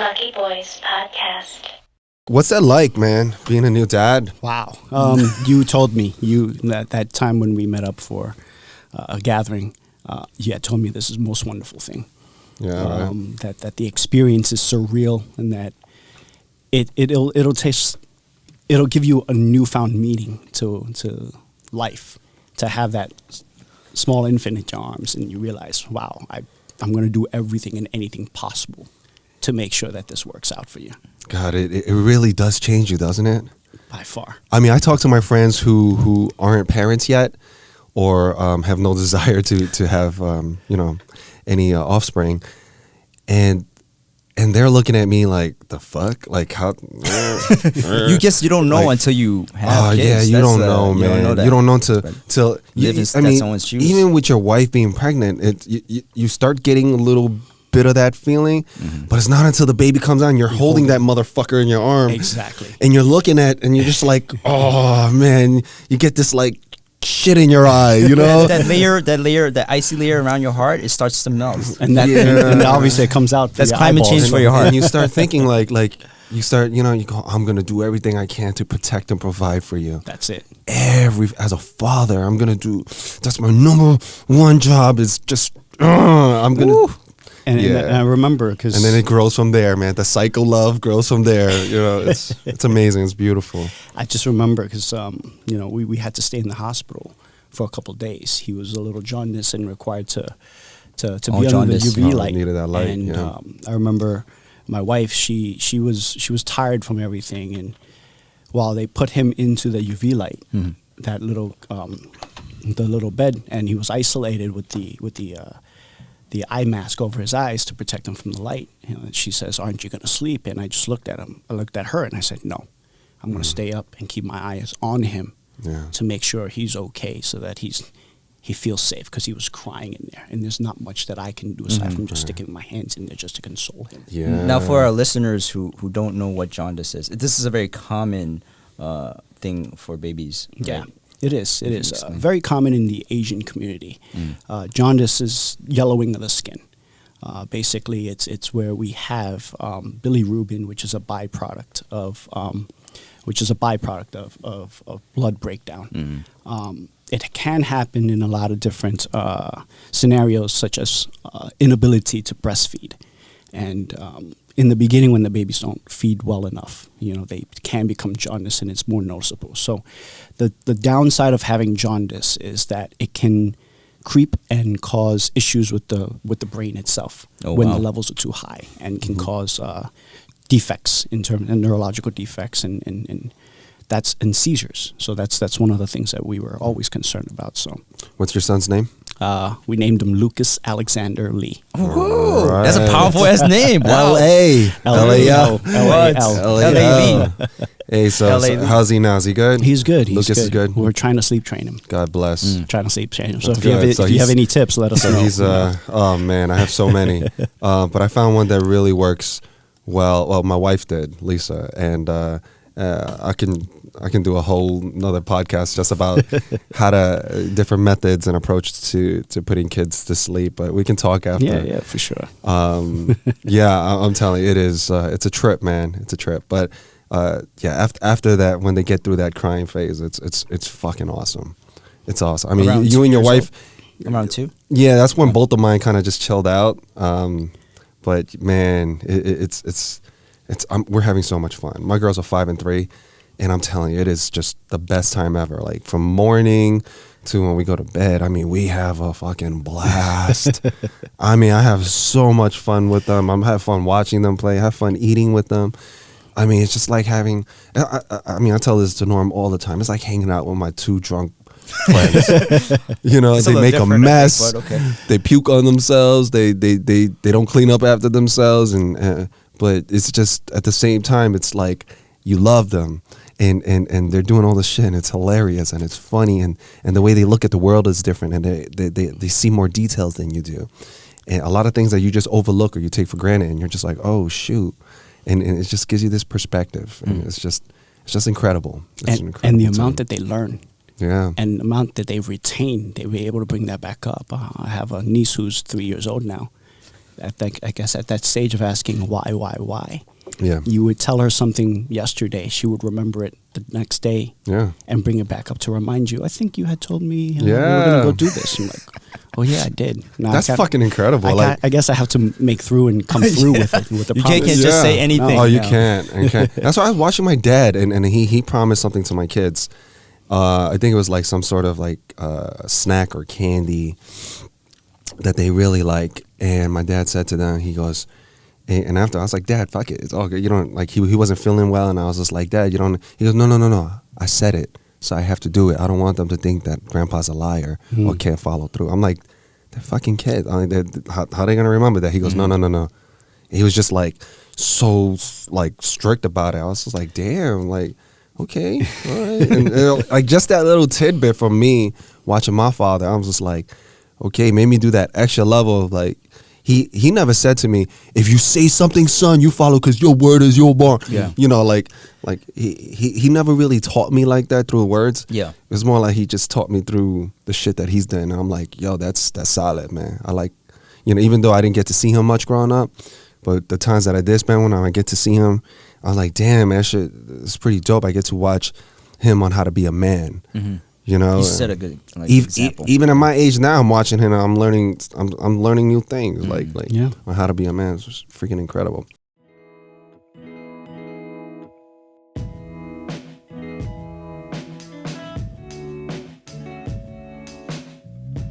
Lucky Boys Podcast. What's that like, man, being a new dad? Wow. You told me that time when we met up for a gathering, you had told me this is the most wonderful thing. Yeah, right. That the experience is surreal and that it'll give you a newfound meaning to life, to have that small infant in your arms and you realize, wow, I'm going to do everything and anything possible to make sure that this works out for you. God, it really does change you, doesn't it? By far. I mean, I talk to my friends who aren't parents yet or have no desire to have, any offspring. And they're looking at me like, the fuck? Like, how? You guess you don't know until you have kids. Yeah, you don't know, man. You don't know till someone's shoes. Even with your wife being pregnant, you start getting a little bit of that feeling, but it's not until the baby comes out and you're holding that motherfucker in your arm. Exactly. And you're looking at, and you're just like, oh, man, you get this like shit in your eye, you know? that icy layer around your heart, it starts to melt. And and obviously it comes out. That's climate change for your heart. And you start thinking like you start, you go, I'm going to do everything I can to protect and provide for you. That's it. As a father, I'm going to do, that's my number one job is just, I'm going to. And I remember because. And then it grows from there, man. The cycle love grows from there. It's amazing. It's beautiful. I just remember because, we had to stay in the hospital for a couple of days. He was a little jaundiced and required to be under the UV light. Needed that light. And I remember my wife. She was tired from everything, and while they put him into the UV light, that little the little bed, and he was isolated with the eye mask over his eyes to protect him from the light. And she says, "Aren't you going to sleep?" And I just looked at him. I looked at her, and I said, "No, I'm going to stay up and keep my eyes on him to make sure he's okay, so that he feels safe," because he was crying in there, and there's not much that I can do aside from just sticking my hands in there just to console him. Yeah. Now, for our listeners who don't know what jaundice is, this is a very common thing for babies. Yeah. Right? It is. It is very common in the Asian community. Jaundice is yellowing of the skin. Basically, it's where we have bilirubin, which is a byproduct of blood breakdown. It can happen in a lot of different scenarios, such as inability to breastfeed, and in the beginning, when the babies don't feed well enough, they can become jaundice, and it's more noticeable. So the downside of having jaundice is that it can creep and cause issues with the brain itself when the levels are too high, and can cause defects in terms of neurological defects and that's in seizures. So that's one of the things that we were always concerned about. So, what's your son's name? We named him Lucas Alexander Lee. Ooh, that's a powerful ass name. Wow. L.A. Hey, so how's he now? Is he good? He's good. Lucas is good. We're trying to sleep train him. God bless. Trying to sleep train him. So That's if you have any tips, let us know. He's oh man, I have so many. But I found one that really works well. Well, my wife did, Lisa, and I can do a whole another podcast just about how to different methods and approach to putting kids to sleep. But we can talk after. Yeah, for sure. I'm telling you, it is. It's a trip, man. It's a trip. But after that, when they get through that crying phase, it's fucking awesome. It's awesome. I mean, Around you and your wife. Around 2? Yeah, that's when both of mine kind of just chilled out. But man, we're having so much fun. My girls are 5 and 3, and I'm telling you, it is just the best time ever. Like from morning to when we go to bed, I mean, we have a fucking blast. I mean, I have so much fun with them. I have fun watching them play. I have fun eating with them. I mean, it's just like having. I tell this to Norm all the time. It's like hanging out with my 2 drunk friends. They make a mess. Okay. They puke on themselves. They don't clean up after themselves, and but it's just at the same time, it's like you love them, and they're doing all this shit, and it's hilarious, and it's funny, and the way they look at the world is different, and they see more details than you do, and a lot of things that you just overlook or you take for granted, and you're just like, oh shoot, and it just gives you this perspective, and it's just incredible. And the amount that they learn. Yeah. And the amount that they retain, they were able to bring that back up. I have a niece who's 3 years old now, I guess at that stage of asking why, Yeah. you would tell her something yesterday, she would remember it the next day, Yeah. and bring it back up to remind you. I think you had told me we were Yeah. going to go do this. I'm like, oh yeah, I did. Now That's fucking incredible. I guess I have to make through and come through with it with the You promise. can't just say Yeah. anything. Oh, you No. can't. You can't. That's why I was watching my dad, and he promised something to my kids. I think it was like some sort of like snack or candy that they really like. And my dad said to them, he goes, and after I was like, Dad, fuck it, it's all good. You don't like he wasn't feeling well, and I was just like, Dad, you don't. He goes, No. I said it, so I have to do it. I don't want them to think that Grandpa's a liar or can't follow through. I'm like, they're fucking kids. I mean, how are they gonna remember that? He goes, No. He was just like so like strict about it. I was just like, damn, like, okay, all right. And like just that little tidbit from me watching my father, I was just like, okay, made me do that extra level of like, he never said to me, if you say something, son, you follow because your word is your bond. Yeah. You know, like he never really taught me like that through words. Yeah. It was more like he just taught me through the shit that he's done. And I'm like, yo, that's solid, man. I like, you know, even though I didn't get to see him much growing up, but the times that I did spend when I get to see him, I was like, damn, man, shit, it's pretty dope. I get to watch him on how to be a man. Mhm. You know, You set a good example. even at my age now, I'm watching him. I'm learning new things, like Yeah. on how to be a man. It's just freaking incredible.